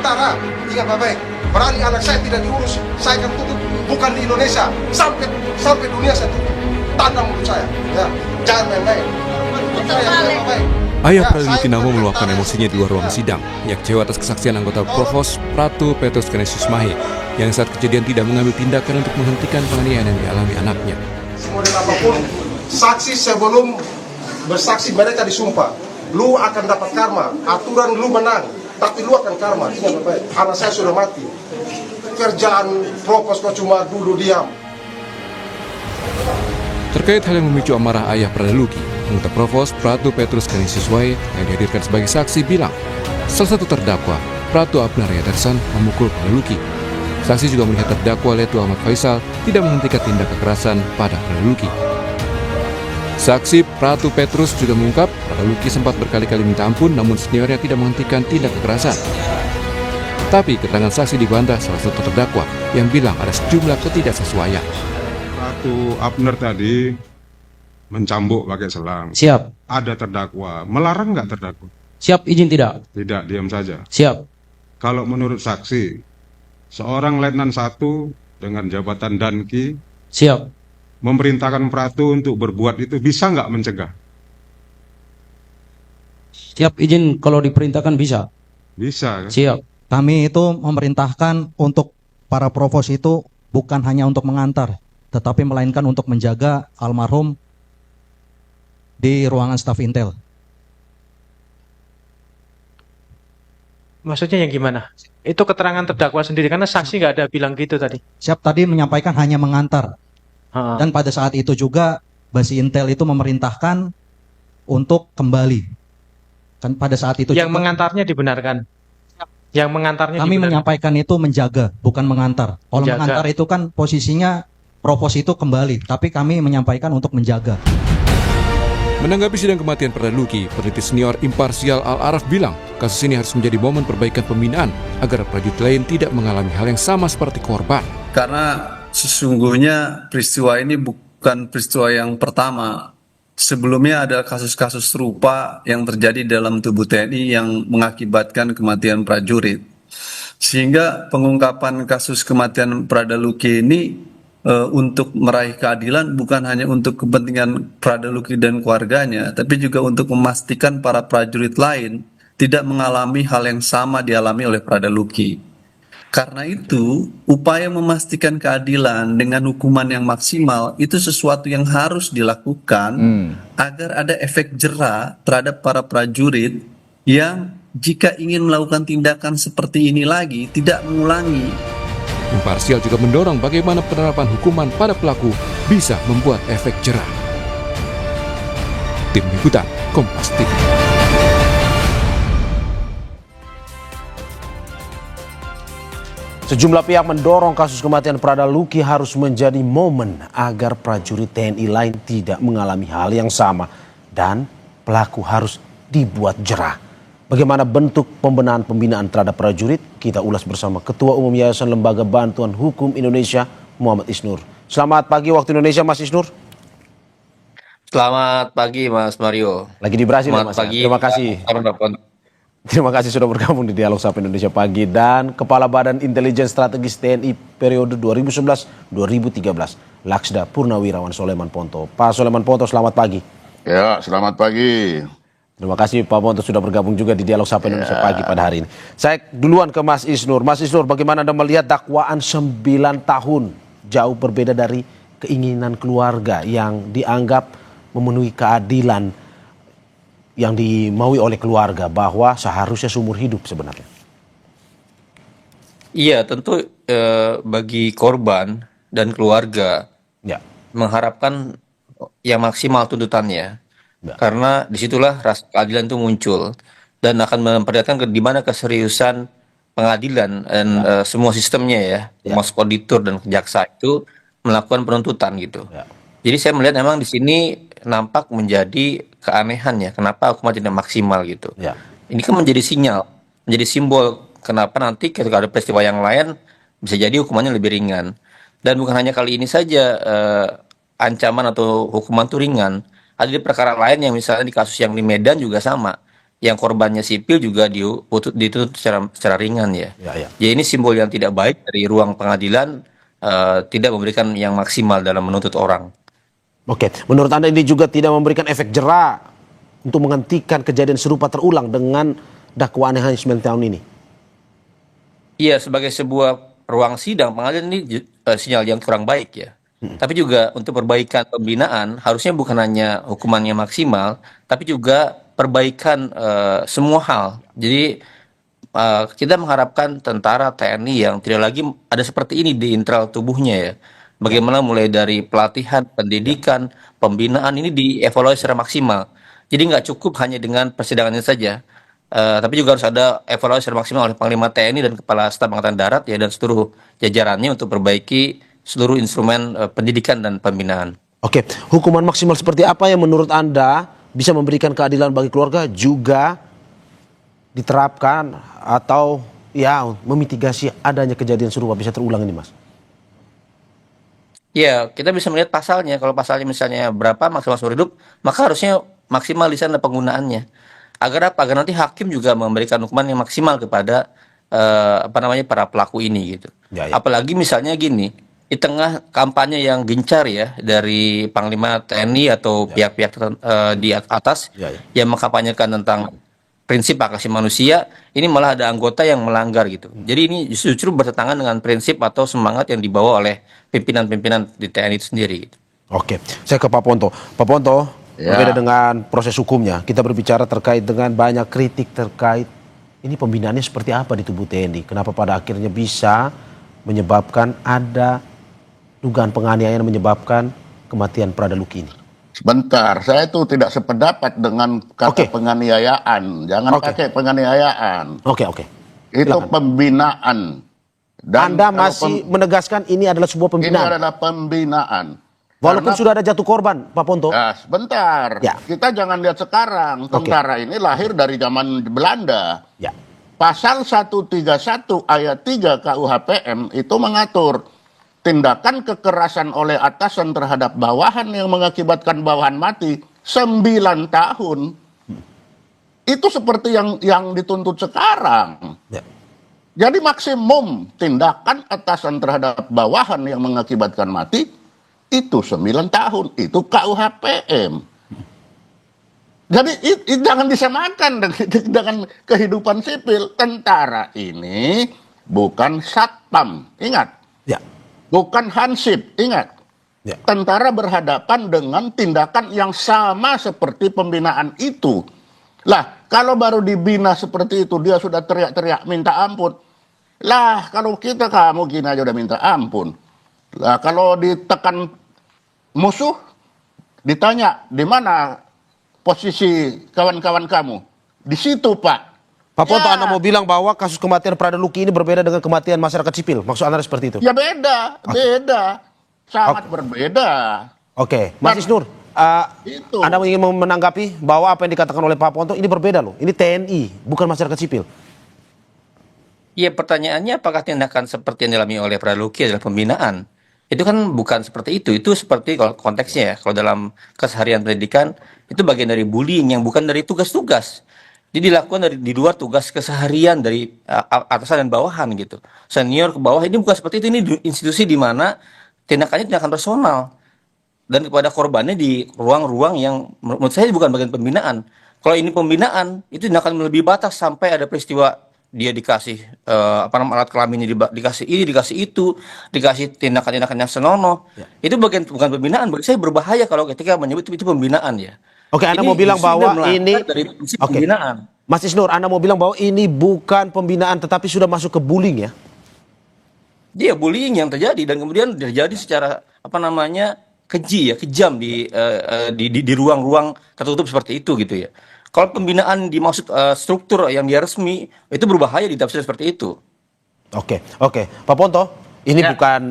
Sementara, ingat baik-baik, berani anak saya tidak diurus, saya akan tutup bukan di Indonesia, sampai dunia saya tutup. Tanda mulut saya, ya, jangan main-main. Ayah Pradeluki Namo meluapkan emosinya di luar ruang sidang. Ia kecewa atas kesaksian anggota Provos Pratu Petrus Canisius Mahe yang saat kejadian tidak mengambil tindakan untuk menghentikan penganiayaan yang dialami anaknya. Semodel apapun, saksi sebelum bersaksi mereka disumpah, lu akan dapat karma. Aturan lu menang, tapi lu akan karma. Ingat baik-baik, anak saya sudah mati. Kerjaan Provos kok cuma duduk diam. Terkait hal yang memicu amarah ayah Pradeluki, anggota Provos Pratu Petrus Canisius Mahe yang dihadirkan sebagai saksi bilang, salah satu terdakwa, Pratu Abnar Yadarsan, memukul Pradeluki. Saksi juga melihat terdakwa Letu Ahmad Faisal tidak menghentikan tindak kekerasan pada Pradeluki. Saksi Pratu Petrus juga mengungkap Pradeluki sempat berkali-kali minta ampun namun seniornya tidak menghentikan tindak kekerasan. Tapi keterangan saksi dibantah salah satu terdakwa yang bilang ada sejumlah ketidaksesuaian. Pratu Abner tadi mencambuk pakai selang. Siap. Ada terdakwa. Melarang nggak terdakwa? Siap, izin tidak? Tidak, diam saja. Siap. Kalau menurut saksi, seorang Letnan 1 dengan jabatan Danki Siap. memerintahkan Pratu untuk berbuat itu bisa nggak mencegah? Siap, izin kalau diperintahkan bisa. Bisa kan? Siap. Kami itu memerintahkan untuk para provos itu bukan hanya untuk mengantar, tetapi melainkan untuk menjaga almarhum di ruangan staf Intel. Maksudnya yang gimana? Itu keterangan terdakwa sendiri, karena saksi nggak ada bilang gitu tadi. Siap tadi menyampaikan hanya mengantar. Dan pada saat itu juga Basi Intel itu memerintahkan untuk kembali. Kan pada saat itu Yang juga, mengantarnya dibenarkan. Yang mengantarnya kami dibenarkan. menyampaikan itu menjaga, bukan mengantar. Kalau Menjaga. mengantar itu kan posisinya provos itu kembali, tapi kami menyampaikan untuk menjaga. Menanggapi sidang kematian Pradeluki, peneliti senior imparsial Al-Araf bilang, kasus ini harus menjadi momen perbaikan pembinaan agar prajurit lain tidak mengalami hal yang sama seperti korban. Karena sesungguhnya peristiwa ini bukan peristiwa yang pertama. Sebelumnya ada kasus-kasus serupa yang terjadi dalam tubuh TNI yang mengakibatkan kematian prajurit. Sehingga pengungkapan kasus kematian Pradeluki ini untuk meraih keadilan bukan hanya untuk kepentingan Pradeluki dan keluarganya, tapi juga untuk memastikan para prajurit lain tidak mengalami hal yang sama dialami oleh Pradeluki. Karena itu, upaya memastikan keadilan dengan hukuman yang maksimal itu sesuatu yang harus dilakukan agar ada efek jera terhadap para prajurit yang jika ingin melakukan tindakan seperti ini lagi tidak mengulangi. Imparsial juga mendorong bagaimana penerapan hukuman pada pelaku bisa membuat efek jera. Tim Liputan Kompas TV. Sejumlah pihak mendorong kasus kematian Pradeluki harus menjadi momen agar prajurit TNI lain tidak mengalami hal yang sama dan pelaku harus dibuat jera. Bagaimana bentuk pembenahan pembinaan terhadap prajurit? Kita ulas bersama Ketua Umum Yayasan Lembaga Bantuan Hukum Indonesia, Muhammad Isnur. Selamat pagi waktu Indonesia, Mas Isnur. Selamat pagi, Mas Mario. Lagi di Brasil, Selamat Mas. pagi. Terima kasih. Terima kasih sudah bergabung di Dialog Sapa Indonesia Pagi. Dan Kepala Badan Intelijen Strategis TNI periode 2011-2013, Laksda Purnawirawan Soleman Ponto. Pak Soleman Ponto, selamat pagi. Ya, selamat pagi. Terima kasih Pak Ponto sudah bergabung juga di Dialog Sapa Indonesia Pagi pada hari ini. Saya duluan ke Mas Isnur. Mas Isnur, bagaimana Anda melihat dakwaan 9 tahun jauh berbeda dari keinginan keluarga yang dianggap memenuhi keadilan yang dimaui oleh keluarga bahwa seharusnya seumur hidup sebenarnya? Iya, tentu bagi korban dan keluarga mengharapkan yang maksimal tuntutannya. Karena disitulah rasa keadilan itu muncul dan akan memperlihatkan di mana keseriusan pengadilan dan semua sistemnya ya, termasuk auditor dan jaksa itu melakukan penuntutan gitu. Jadi saya melihat memang di sini nampak menjadi keanehan ya, kenapa hukuman tidak maksimal gitu. Ini kan menjadi sinyal, menjadi simbol kenapa nanti ketika ada peristiwa yang lain bisa jadi hukumannya lebih ringan. Dan bukan hanya kali ini saja ancaman atau hukuman itu ringan. Ada di perkara lain yang misalnya di kasus yang di Medan juga sama. yang korbannya sipil juga dituntut secara ringan ya. Jadi ini simbol yang tidak baik dari ruang pengadilan, tidak memberikan yang maksimal dalam menuntut orang. Oke, menurut Anda ini juga tidak memberikan efek jera untuk menghentikan kejadian serupa terulang dengan dakwaan yang hanya 9 tahun ini? Iya, sebagai sebuah ruang sidang pengadilan ini sinyal yang kurang baik ya. Tapi juga untuk perbaikan pembinaan harusnya bukan hanya hukumannya maksimal, tapi juga perbaikan semua hal. Jadi kita mengharapkan tentara TNI yang tidak lagi ada seperti ini di internal tubuhnya ya. Bagaimana mulai dari pelatihan, pendidikan, pembinaan ini dievaluasi secara maksimal. Jadi nggak cukup hanya dengan persidangannya saja, tapi juga harus ada evaluasi secara maksimal oleh Panglima TNI dan Kepala Staf Angkatan Darat ya dan seluruh jajarannya untuk perbaiki seluruh instrumen pendidikan dan pembinaan. Oke, hukuman maksimal seperti apa yang menurut Anda bisa memberikan keadilan bagi keluarga juga diterapkan atau ya memitigasi adanya kejadian serupa bisa terulang ini, Mas? Ya, kita bisa melihat pasalnya. Kalau pasalnya misalnya berapa maksimal seumur hidup, maka harusnya maksimal di sana penggunaannya. Agar apa? Agar nanti hakim juga memberikan hukuman yang maksimal kepada para pelaku ini gitu. Apalagi misalnya gini, di tengah kampanye yang gencar ya dari Panglima TNI atau pihak-pihak di atas yang mengkampanyekan tentang prinsip hak asasi manusia, ini malah ada anggota yang melanggar gitu. Jadi ini justru bertentangan dengan prinsip atau semangat yang dibawa oleh pimpinan-pimpinan di TNI itu sendiri. Gitu. Oke, saya ke Pak Ponto. Pak Ponto, berbeda dengan proses hukumnya, kita berbicara terkait dengan banyak kritik terkait ini pembinaannya seperti apa di tubuh TNI. Kenapa pada akhirnya bisa menyebabkan ada dugaan penganiayaan menyebabkan kematian Prada Luki ini? Sebentar, saya itu tidak sependapat dengan kata penganiayaan. Jangan pakai penganiayaan. Oke. Itu pembinaan. Dan Anda masih menegaskan ini adalah sebuah pembinaan? Ini adalah pembinaan. Walaupun sudah ada jatuh korban, Pak Ponto? Nah, sebentar. Kita jangan lihat sekarang. Tentara ini lahir dari zaman Belanda. Pasal 131 ayat 3 KUHPM itu mengatur tindakan kekerasan oleh atasan terhadap bawahan yang mengakibatkan bawahan mati 9 tahun. Itu seperti yang dituntut sekarang. Jadi maksimum tindakan atasan terhadap bawahan yang mengakibatkan mati itu 9 tahun. Itu KUHPM. Jadi jangan disamakan dengan kehidupan sipil. Tentara ini bukan satpam. Ingat. Bukan hansip, ingat. Tentara berhadapan dengan tindakan yang sama seperti pembinaan itu. Lah, kalau baru dibina seperti itu, dia sudah teriak-teriak minta ampun. Lah, kalau kamu gini aja udah minta ampun. Lah, kalau ditekan musuh, ditanya, di mana posisi kawan-kawan kamu? Di situ, Pak. Pak Ponto, Anda mau bilang bahwa kasus kematian Prada Luki ini berbeda dengan kematian masyarakat sipil? Maksud Anda seperti itu? Ya beda. Sangat berbeda. Oke, Mas Isnur, Anda ingin menanggapi bahwa apa yang dikatakan oleh Pak Ponto ini berbeda loh. Ini TNI, bukan masyarakat sipil. Iya, pertanyaannya apakah tindakan seperti yang dialami oleh Prada Luki adalah pembinaan? Itu kan bukan seperti itu. Itu seperti kalau konteksnya ya, kalau dalam keseharian pendidikan, itu bagian dari bullying yang bukan dari tugas-tugas. Jadi dilakukan di luar tugas keseharian dari atasan dan bawahan gitu. Senior ke bawah ini bukan seperti itu. Ini institusi di mana tindakannya tindakan personal. Dan kepada korbannya di ruang-ruang yang menurut saya bukan bagian pembinaan. Kalau ini pembinaan, itu tindakan lebih batas sampai ada peristiwa dia dikasih alat kelaminnya dikasih ini, dikasih itu, dikasih tindakan-tindakan yang senonoh. Itu bukan pembinaan. Bagi saya berbahaya kalau ketika menyebut itu pembinaan ya. Oke, Anda mau bilang bahwa ini pembinaan. Mas Isnur, Anda mau bilang bahwa ini bukan pembinaan tetapi sudah masuk ke bullying ya? Dia bullying yang terjadi dan kemudian terjadi secara keji ya, kejam di ruang-ruang tertutup seperti itu gitu ya. Kalau pembinaan dimaksud struktur yang dia resmi, itu berbahaya ditafsir seperti itu. Oke. Pak Ponto, ini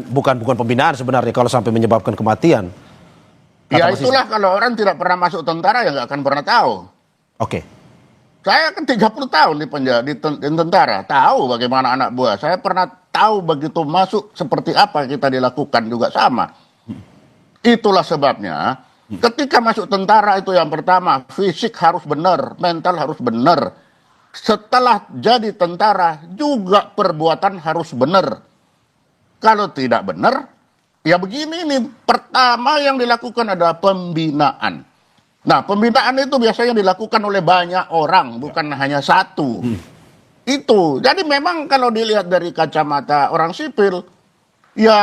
bukan pembinaan sebenarnya kalau sampai menyebabkan kematian. Ya itulah kalau orang tidak pernah masuk tentara ya nggak akan pernah tahu. Oke. Saya kan 30 tahun di tentara, tahu bagaimana anak buah. Saya pernah tahu begitu masuk seperti apa kita dilakukan juga sama. Itulah sebabnya Ketika masuk tentara itu yang pertama, fisik harus benar, mental harus benar. Setelah jadi tentara juga perbuatan harus benar. Kalau tidak benar, ya begini nih, pertama yang dilakukan adalah pembinaan. Nah, pembinaan itu biasanya dilakukan oleh banyak orang, bukan hanya satu. Itu, jadi memang kalau dilihat dari kacamata orang sipil, ya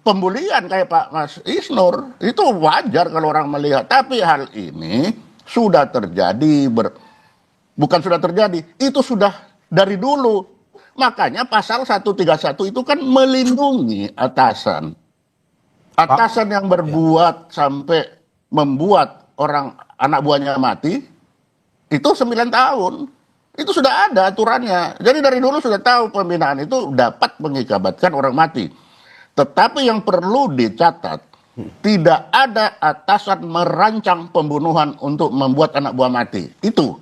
pembulian kayak Pak Mas Isnur, itu wajar kalau orang melihat. Tapi hal ini sudah terjadi, bukan sudah terjadi, itu sudah dari dulu. Makanya pasal 131 itu kan melindungi atasan. Atasan yang berbuat sampai membuat orang anak buahnya mati, itu 9 tahun. Itu sudah ada aturannya. Jadi dari dulu sudah tahu pembinaan itu dapat mengikabatkan orang mati. Tetapi yang perlu dicatat, tidak ada atasan merancang pembunuhan untuk membuat anak buah mati. Itu.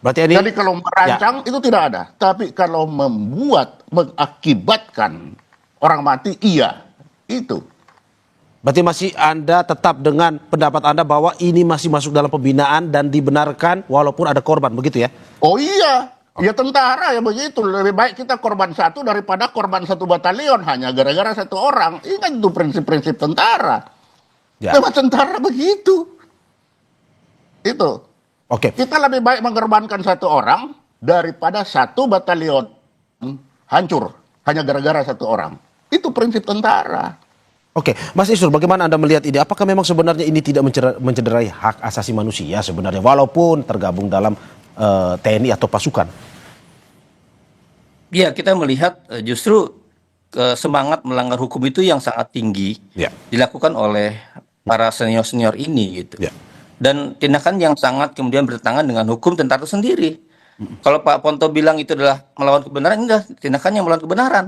Berarti ini, jadi kalau merancang itu tidak ada. Tapi kalau membuat, mengakibatkan orang mati, iya. Itu. berarti masih Anda tetap dengan pendapat Anda bahwa ini masih masuk dalam pembinaan dan dibenarkan walaupun ada korban, begitu ya? Oh iya. Ya tentara ya begitu. Lebih baik kita korban satu daripada korban 1 batalion hanya gara-gara 1 orang. Ingat itu prinsip-prinsip tentara. Ya. Memang tentara begitu. Itu. Oke. Kita lebih baik mengorbankan 1 orang daripada 1 batalion hancur hanya gara-gara 1 orang. Itu prinsip tentara. Oke, Mas Isnur, bagaimana Anda melihat ini? Apakah memang sebenarnya ini tidak mencederai hak asasi manusia sebenarnya, walaupun tergabung dalam TNI atau pasukan? Ya, kita melihat justru semangat melanggar hukum itu yang sangat tinggi dilakukan oleh para senior-senior ini gitu. Dan tindakan yang sangat kemudian bertentangan dengan hukum tentara itu sendiri. Kalau Pak Ponto bilang itu adalah melawan kebenaran, enggak, tindakan yang melawan kebenaran.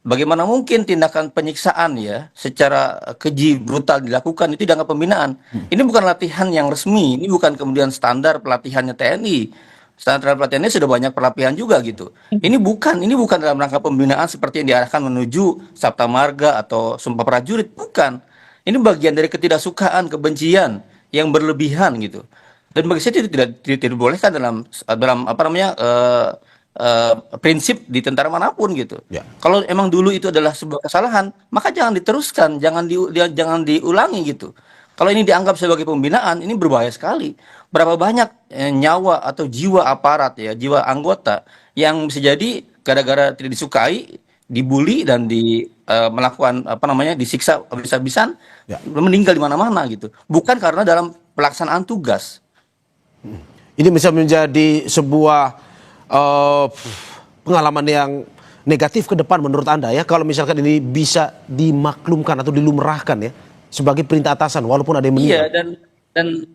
Bagaimana mungkin tindakan penyiksaan ya secara keji brutal dilakukan itu dianggap pembinaan? Ini bukan latihan yang resmi, ini bukan kemudian standar pelatihannya TNI. Standar pelatihannya sudah banyak pelatihan juga gitu. Ini bukan dalam rangka pembinaan seperti yang diarahkan menuju Sabta Marga atau Sumpah Prajurit, bukan. Ini bagian dari ketidaksukaan, kebencian yang berlebihan gitu. Dan bagi saya itu tidak dibolehkan dalam apa namanya prinsip di tentara manapun gitu. Kalau emang dulu itu adalah sebuah kesalahan, maka jangan diteruskan, jangan diulangi gitu. Kalau ini dianggap sebagai pembinaan, ini berbahaya sekali. Berapa banyak nyawa atau jiwa aparat ya, jiwa anggota yang bisa jadi gara-gara tidak disukai, dibully dan melakukan apa namanya disiksa habis-habisan, meninggal di mana-mana gitu. Bukan karena dalam pelaksanaan tugas. Ini bisa menjadi sebuah pengalaman yang negatif ke depan menurut Anda ya, kalau misalkan ini bisa dimaklumkan atau dilumrahkan ya sebagai perintah atasan walaupun ada yang meninggal. Iya, dan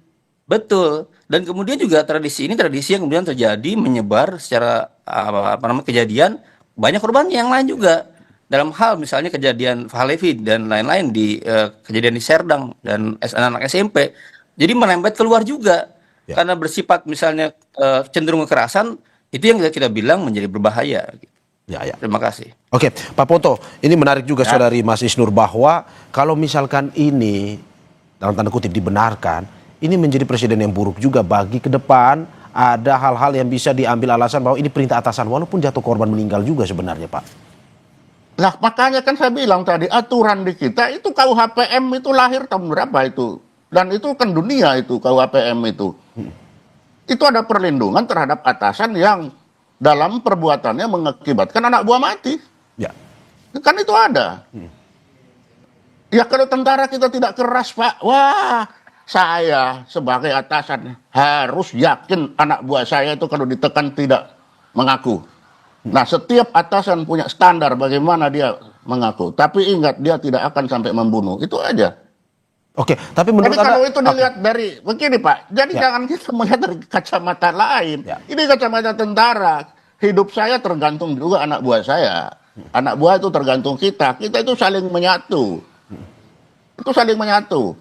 betul. Dan kemudian juga tradisi ini tradisi yang kemudian terjadi menyebar secara apa namanya kejadian banyak korban yang lain juga. Dalam hal misalnya kejadian Fahlevi dan lain-lain di kejadian di Serdang dan anak SMP. Jadi merembet keluar juga. Karena bersifat misalnya cenderung kekerasan, itu yang kita bilang menjadi berbahaya. Terima kasih. Oke, Pak Ponto, ini menarik juga saudari Mas Isnur bahwa kalau misalkan ini dalam tanda kutip dibenarkan, ini menjadi presiden yang buruk juga bagi ke depan. Ada hal-hal yang bisa diambil alasan bahwa ini perintah atasan walaupun jatuh korban meninggal juga sebenarnya, Pak. Lah makanya kan saya bilang tadi aturan di kita itu KUHPM itu lahir tahun berapa itu? Dan itu kan dunia itu KUHPM itu. Itu ada perlindungan terhadap atasan yang dalam perbuatannya mengakibatkan anak buah mati. Kan itu ada. Ya kalau tentara kita tidak keras, Pak, wah, saya sebagai atasan harus yakin anak buah saya itu kalau ditekan tidak mengaku. Nah, setiap atasan punya standar bagaimana dia mengaku. Tapi ingat, dia tidak akan sampai membunuh. Itu aja. Oke, tapi menurut Anda, kalau itu dilihat dari begini Pak, jadi jangan kita melihat dari kacamata lain. Ini kacamata tentara. Hidup saya tergantung juga anak buah saya. Anak buah itu tergantung kita. Kita itu saling menyatu. Itu saling menyatu.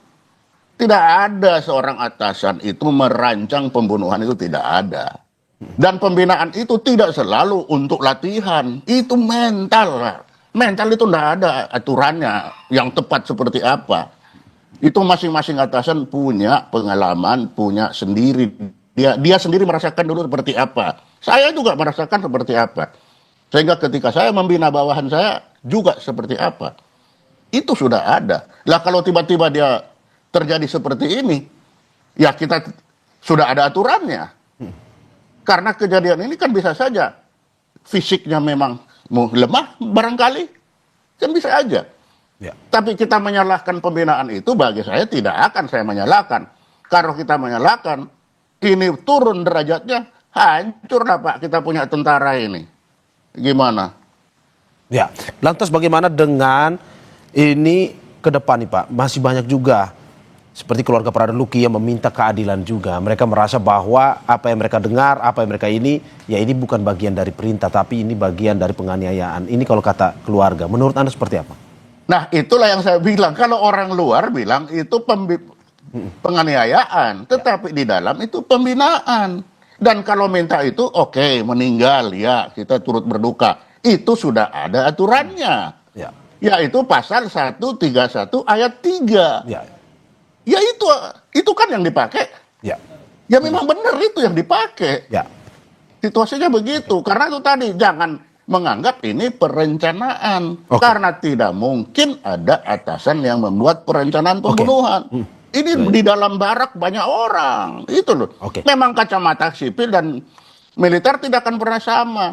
Tidak ada seorang atasan itu merancang pembunuhan, itu tidak ada. Dan pembinaan itu tidak selalu untuk latihan. Itu mental. Mental itu tidak ada aturannya yang tepat seperti apa. Itu masing-masing atasan punya pengalaman, punya sendiri. Dia sendiri merasakan dulu seperti apa. Saya juga merasakan seperti apa. Sehingga ketika saya membina bawahan saya juga seperti apa. Itu sudah ada. Lah kalau tiba-tiba dia terjadi seperti ini, ya kita sudah ada aturannya. Karena kejadian ini kan bisa saja fisiknya memang lemah barangkali. Kan bisa aja. Ya. Tapi kita menyalahkan pembinaan itu bagi saya tidak akan saya menyalahkan. Kalau kita menyalahkan, ini turun derajatnya, hancur lah Pak kita punya tentara ini. Gimana? Ya, lantas bagaimana dengan ini ke depan nih Pak? Masih banyak juga seperti keluarga Praduluki yang meminta keadilan juga. Mereka merasa bahwa apa yang mereka dengar, apa yang mereka ini, ya ini bukan bagian dari perintah, tapi ini bagian dari penganiayaan. Ini kalau kata keluarga, menurut Anda seperti apa? Nah itulah yang saya bilang, kalau orang luar bilang itu penganiayaan, tetapi di dalam itu pembinaan. Dan kalau minta itu oke, meninggal ya kita turut berduka. Itu sudah ada aturannya. Ya. Yaitu pasal 131 ayat 3. Ya. Ya itu kan yang dipakai. Ya. Ya memang benar itu yang dipakai. Ya. Situasinya begitu. Karena itu tadi jangan menganggap ini perencanaan. Oke. Karena tidak mungkin ada atasan yang membuat perencanaan pembunuhan. Ini di dalam barak banyak orang. Itu loh. Oke. Memang kacamata sipil dan militer tidak akan pernah sama.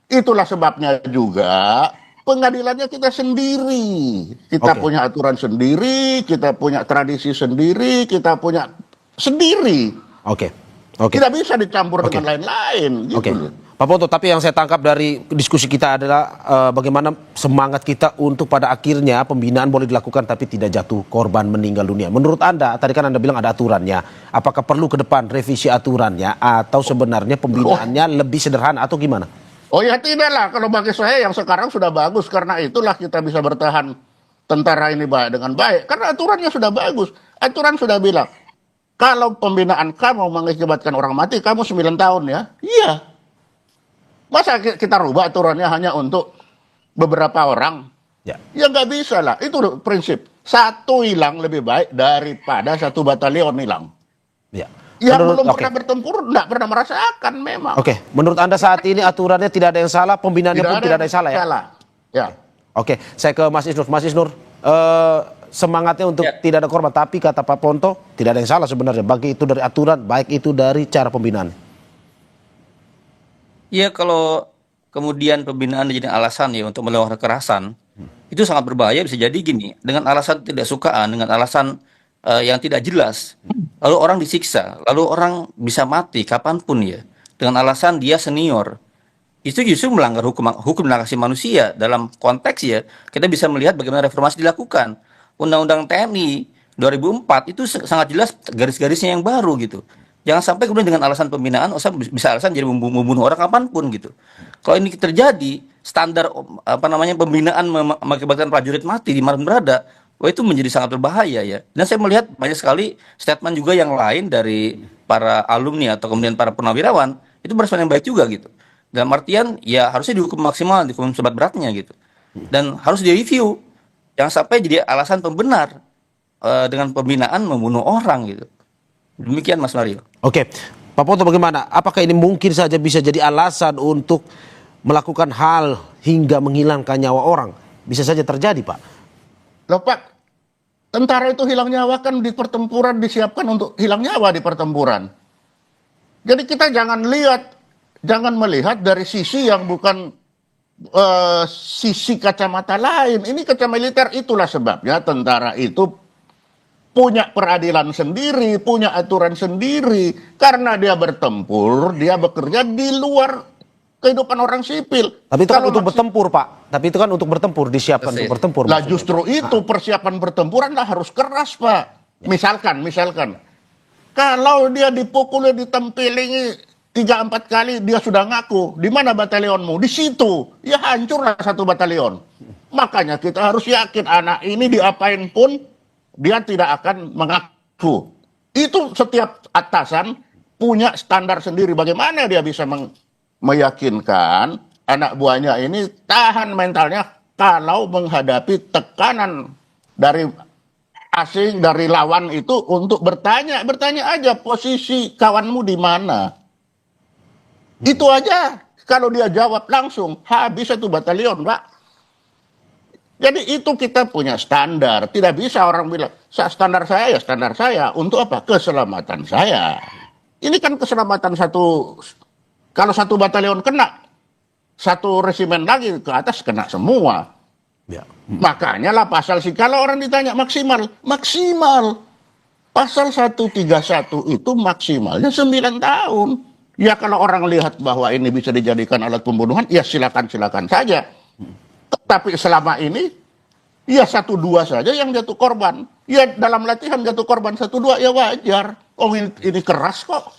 Itulah sebabnya juga pengadilannya kita sendiri. Kita Oke. punya aturan sendiri, kita punya tradisi sendiri, kita punya sendiri. Oke. Oke. Tidak bisa dicampur Oke. dengan lain-lain. Gitu Oke, loh. Pak Ponto, tapi yang saya tangkap dari diskusi kita adalah bagaimana semangat kita untuk pada akhirnya pembinaan boleh dilakukan tapi tidak jatuh korban meninggal dunia. Menurut Anda, tadi kan Anda bilang ada aturannya. Apakah perlu ke depan revisi aturannya atau sebenarnya pembinaannya lebih sederhana atau gimana? Oh ya tidaklah, kalau bagi saya yang sekarang sudah bagus, karena itulah kita bisa bertahan tentara ini dengan baik. Karena aturannya sudah bagus. Aturan sudah bilang, kalau pembinaan kamu mengakibatkan orang mati, kamu 9 tahun ya. Iya. Masa kita rubah aturannya hanya untuk beberapa orang? Ya. Ya nggak bisa lah, itu prinsip. Satu hilang lebih baik daripada 1 batalion hilang. Ya. Yang Menurut- belum oke. pernah bertempur, nggak pernah merasakan memang. Oke, menurut Anda saat ini aturannya tidak ada yang salah, pembinaannya pun tidak ada yang salah ya? Salah. Ya. Oke, saya ke Mas Isnur. Mas Isnur, semangatnya untuk Ya. tidak ada korban, tapi kata Pak Ponto tidak ada yang salah sebenarnya. Baik itu dari aturan, baik itu dari cara pembinaan. Ya kalau kemudian pembinaan jadi alasan ya untuk melakukan kekerasan, itu sangat berbahaya. Bisa jadi gini, dengan alasan tidak sukaan, dengan alasan yang tidak jelas, lalu orang disiksa, lalu orang bisa mati kapanpun ya, dengan alasan dia senior. Itu justru melanggar hukum dan hak asasi manusia. Dalam konteks ya, kita bisa melihat bagaimana reformasi dilakukan. Undang-Undang TNI 2004 itu sangat jelas garis-garisnya yang baru gitu. Jangan sampai kemudian dengan alasan pembinaan, bisa alasan jadi membunuh orang kapanpun gitu. Kalau ini terjadi, standar pembinaan mengakibatkan prajurit mati di mana berada, wah itu menjadi sangat berbahaya ya. Dan saya melihat banyak sekali statement juga yang lain dari para alumni atau kemudian para purnawirawan, itu berespon yang baik juga gitu. Dalam artian ya harusnya dihukum maksimal, dihukum seberat-beratnya gitu. Dan harus direview. Jangan sampai jadi alasan pembenar dengan pembinaan membunuh orang gitu. Demikian Mas Mario. Oke, Pak Ponto bagaimana? Apakah ini mungkin saja bisa jadi alasan untuk melakukan hal hingga menghilangkan nyawa orang? Bisa saja terjadi, Pak. Loh Pak, tentara itu hilang nyawa kan di pertempuran, disiapkan untuk hilang nyawa di pertempuran. Jadi kita jangan melihat dari sisi yang bukan sisi kacamata lain. Ini kacamata militer, itulah sebabnya tentara itu punya peradilan sendiri, punya aturan sendiri. Karena dia bertempur, dia bekerja di luar kehidupan orang sipil. Tapi itu kan untuk bertempur, Pak. Tapi itu kan untuk bertempur, disiapkan untuk bertempur. Lah maksudnya. justru itu persiapan pertempuran lah harus keras, Pak. Misalkan, kalau dia dipukulnya, ditempelingi 3-4 kali, dia sudah ngaku. Di mana batalionmu? Di situ. Ya hancurlah 1 batalion. Makanya kita harus yakin anak ini diapain pun, dia tidak akan mengaku. Itu setiap atasan punya standar sendiri. Bagaimana dia bisa meyakinkan anak buahnya ini tahan mentalnya kalau menghadapi tekanan dari asing dari lawan itu untuk bertanya aja posisi kawanmu di mana. Itu aja. Kalau dia jawab langsung, habis satu batalion, Pak. Jadi itu kita punya standar. Tidak bisa orang bilang, standar saya ya standar saya. Untuk apa? Keselamatan saya. Ini kan keselamatan satu, kalau satu batalion kena, satu resimen lagi ke atas kena semua. Ya. Makanya lah pasal sih, kalau orang ditanya maksimal. Pasal 131 itu maksimalnya 9 tahun. Ya kalau orang lihat bahwa ini bisa dijadikan alat pembunuhan, ya silakan saja. Tapi selama ini, ya 1-2 saja yang jatuh korban. Ya dalam latihan jatuh korban 1-2 ya wajar. Oh ini keras kok.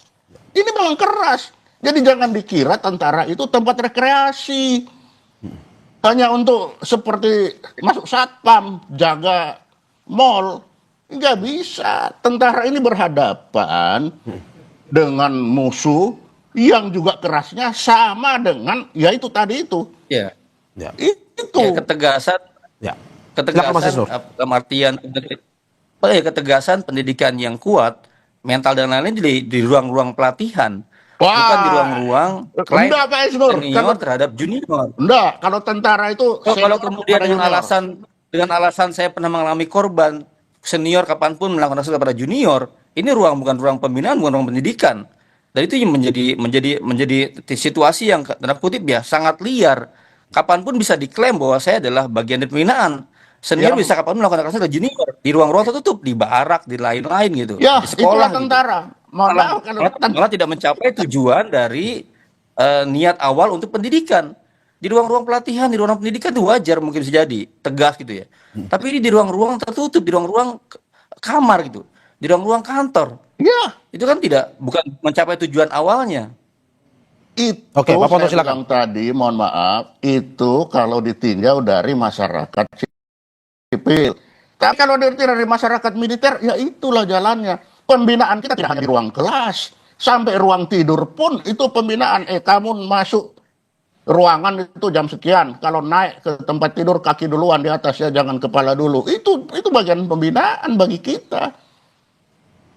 Ini memang keras. Jadi jangan dikira tentara itu tempat rekreasi. Hanya untuk seperti masuk satpam, jaga mall. Nggak bisa. Tentara ini berhadapan dengan musuh yang juga kerasnya sama dengan, ya itu tadi itu. Ya. Itu. Ya, ketegasan. Ya. Ketegasan, Mas Isnur. artian ketegasan pendidikan yang kuat, mental dan lain-lain di ruang-ruang pelatihan. Bukan di ruang-ruang enggak, Pak Isnur. senior terhadap junior. Enggak, kalau tentara itu Kalau kemudian dengan alasan saya pernah mengalami korban, senior kapanpun melakukan hal kepada junior, ini bukan ruang pembinaan, bukan ruang pendidikan. Dan itu yang menjadi situasi yang tanda kutip ya sangat liar. Kapanpun bisa diklaim bahwa saya adalah bagian dari pembinaan. Senior bisa kapanpun melakukan kekerasan ke junior di ruang-ruang tertutup, di barak, di lain-lain gitu. Ya, di sekolah itulah tentara. Gitu. Malah tidak mencapai tujuan dari niat awal untuk pendidikan. Di ruang-ruang pelatihan, di ruang pendidikan itu wajar mungkin bisa jadi tegas gitu ya. Tapi ini di ruang-ruang tertutup, di ruang-ruang kamar gitu, di ruang-ruang kantor. Ya, itu kan bukan mencapai tujuan awalnya. Oke, Pak Ponto silakan. Tadi, mohon maaf, itu kalau ditinjau dari masyarakat sipil. Tapi kalau ditinjau dari masyarakat militer, ya itulah jalannya. Pembinaan kita tidak hanya di ruang kelas, sampai ruang tidur pun itu pembinaan. Kamu masuk ruangan itu jam sekian, kalau naik ke tempat tidur kaki duluan di atas ya, jangan kepala dulu. Itu bagian pembinaan bagi kita.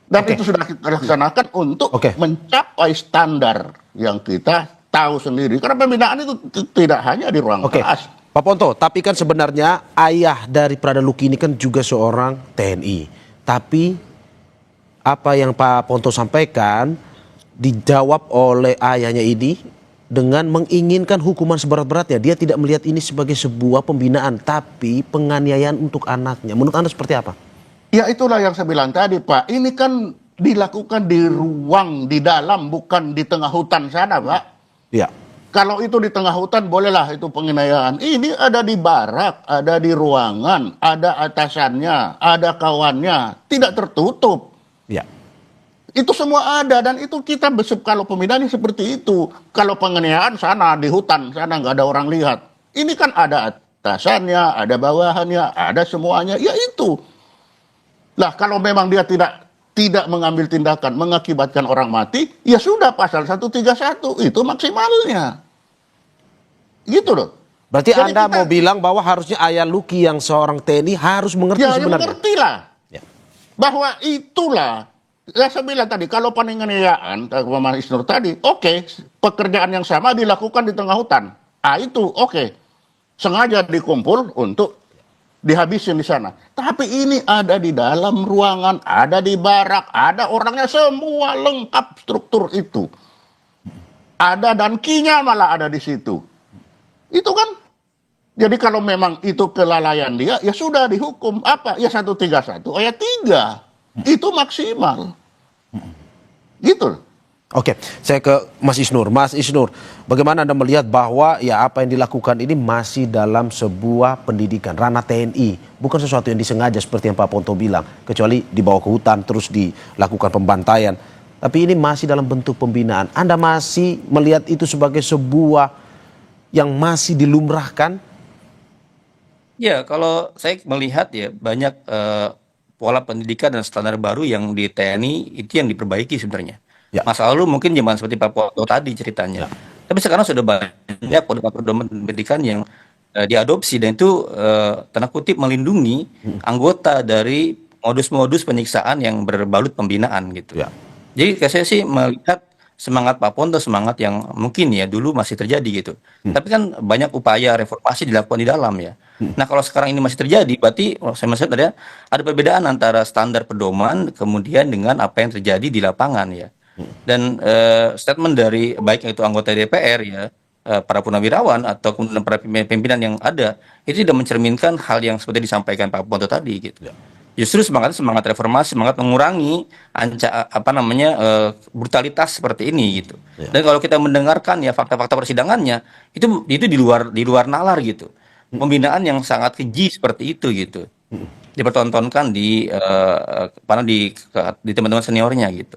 Dan itu sudah kita laksanakan untuk mencapai standar yang kita tahu sendiri. Karena pembinaan itu tidak hanya di ruang kelas. Pak Ponto, tapi kan sebenarnya ayah dari Prada Luki ini kan juga seorang TNI. Tapi apa yang Pak Ponto sampaikan dijawab oleh ayahnya ini dengan menginginkan hukuman seberat-beratnya. Dia tidak melihat ini sebagai sebuah pembinaan, tapi penganiayaan untuk anaknya. Menurut Anda seperti apa? Ya itulah yang saya bilang tadi, Pak. Ini kan dilakukan di ruang, di dalam, bukan di tengah hutan sana, Pak. Ya. Kalau itu di tengah hutan, bolehlah itu penganiayaan. Ini ada di barak, ada di ruangan, ada atasannya, ada kawannya. Tidak tertutup. Ya. Itu semua ada, dan itu kita kalau pembinaan seperti itu. Kalau penganiayaan sana, di hutan, sana nggak ada orang lihat. Ini kan ada atasannya, ada bawahannya, ada semuanya. Ya itu. Lah kalau memang dia tidak mengambil tindakan mengakibatkan orang mati, ya sudah pasal 131 itu maksimalnya. Gitu loh. Berarti jadi Anda mau bilang bahwa harusnya ayah Luki yang seorang TNI harus mengerti sebenarnya. Ya mengertilah. Ya. Bahwa itulah, ya saya bilang tadi, kalau penganiayaan, Mas Isnur tadi, pekerjaan yang sama dilakukan di tengah hutan. Itu sengaja dikumpul untuk dihabisin di sana. Tapi ini ada di dalam ruangan, ada di barak, ada orangnya, semua lengkap struktur itu. Ada dan kinya malah ada di situ. Itu kan. Jadi kalau memang itu kelalaian dia, ya sudah dihukum. Apa? Ya 131 ayat 3. Itu maksimal. Gitu. Oke, saya ke Mas Isnur. Mas Isnur, bagaimana Anda melihat bahwa ya apa yang dilakukan ini masih dalam sebuah pendidikan, ranah TNI, bukan sesuatu yang disengaja seperti yang Pak Ponto bilang, kecuali dibawa ke hutan terus dilakukan pembantaian. Tapi ini masih dalam bentuk pembinaan. Anda masih melihat itu sebagai sebuah yang masih dilumrahkan? Ya, kalau saya melihat ya banyak pola pendidikan dan standar baru yang di TNI itu yang diperbaiki sebenarnya. Ya. Masa lalu mungkin zaman seperti Pak Ponto tadi ceritanya. Ya. Tapi sekarang sudah banyak pedoman pendidikan yang diadopsi dan itu tanda kutip melindungi anggota dari modus-modus penyiksaan yang berbalut pembinaan gitu. Ya. Jadi saya sih melihat semangat Pak Ponto semangat yang mungkin ya dulu masih terjadi gitu. Tapi kan banyak upaya reformasi dilakukan di dalam ya. Nah kalau sekarang ini masih terjadi, berarti saya melihat ada perbedaan antara standar pedoman kemudian dengan apa yang terjadi di lapangan ya. Dan statement dari baik itu anggota DPR ya, para purnawirawan atau kemudian para pimpinan yang ada itu tidak mencerminkan hal yang seperti disampaikan Pak Ponto tadi gitu. Justru semangat reformasi, semangat mengurangi brutalitas seperti ini gitu. Dan kalau kita mendengarkan ya fakta-fakta persidangannya itu di luar nalar gitu. Pembinaan yang sangat keji seperti itu gitu. Dipertontonkan di teman-teman seniornya gitu.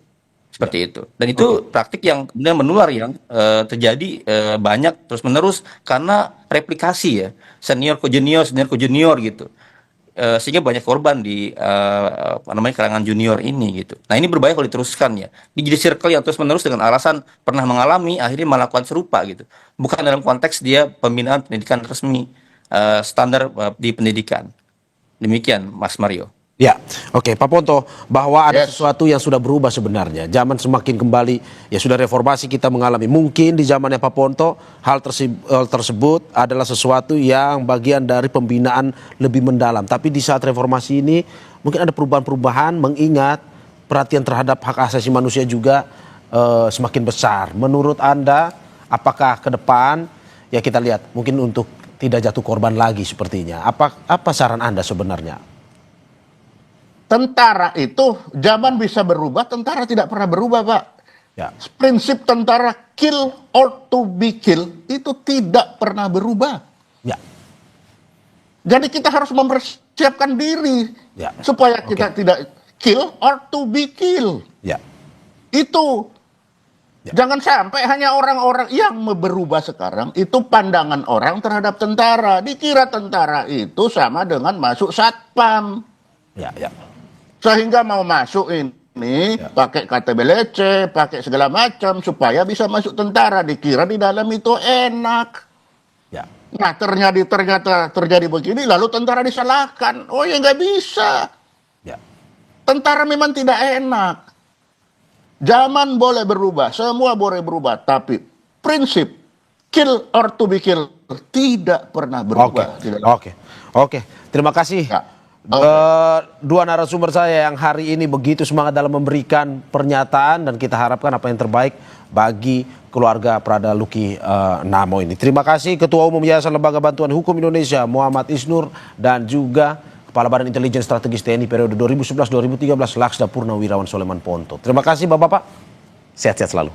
Seperti itu. Dan itu praktik yang kemudian menular yang terjadi banyak terus-menerus karena replikasi ya. Senior ke junior gitu. Sehingga banyak korban di kalangan junior ini gitu. Nah ini berbahaya kalau diteruskan ya. Jadi circle yang terus-menerus dengan alasan pernah mengalami akhirnya melakukan serupa gitu. Bukan dalam konteks dia pembinaan pendidikan resmi standar di pendidikan. Demikian Mas Mario. Ya, oke, Pak Ponto, bahwa ada sesuatu yang sudah berubah sebenarnya. Zaman semakin kembali, ya sudah reformasi kita mengalami. Mungkin di zamannya Pak Ponto, hal tersebut adalah sesuatu yang bagian dari pembinaan lebih mendalam. Tapi di saat reformasi ini, mungkin ada perubahan-perubahan mengingat perhatian terhadap hak asasi manusia juga semakin besar. Menurut Anda, apakah ke depan, ya kita lihat, mungkin untuk tidak jatuh korban lagi sepertinya. Apa saran Anda sebenarnya? Tentara itu zaman bisa berubah, tentara tidak pernah berubah, Pak. Ya. Prinsip tentara kill or to be killed itu tidak pernah berubah. Ya. Jadi kita harus mempersiapkan diri supaya kita tidak kill or to be killed. Ya. Itu jangan sampai hanya orang-orang yang berubah sekarang itu pandangan orang terhadap tentara. Dikira tentara itu sama dengan masuk satpam. Ya. Sehingga mau masuk ini pakai KTP leceh, pakai segala macam supaya bisa masuk tentara. Dikira di dalam itu enak. Ya. Nah ternyata terjadi begini lalu tentara disalahkan. Oh ya nggak bisa. Ya. Tentara memang tidak enak. Zaman boleh berubah, semua boleh berubah, tapi prinsip kill or to be killed tidak pernah berubah. Oke. Terima kasih. Dua narasumber saya yang hari ini begitu semangat dalam memberikan pernyataan dan kita harapkan apa yang terbaik bagi keluarga Prada Luki Namo ini. Terima kasih Ketua Umum Yayasan Lembaga Bantuan Hukum Indonesia Muhammad Isnur dan juga Kepala Badan Intelijen Strategis TNI periode 2011-2013 Laksda Purnawirawan Soleman Ponto. Terima kasih Bapak-bapak. Sehat-sehat selalu.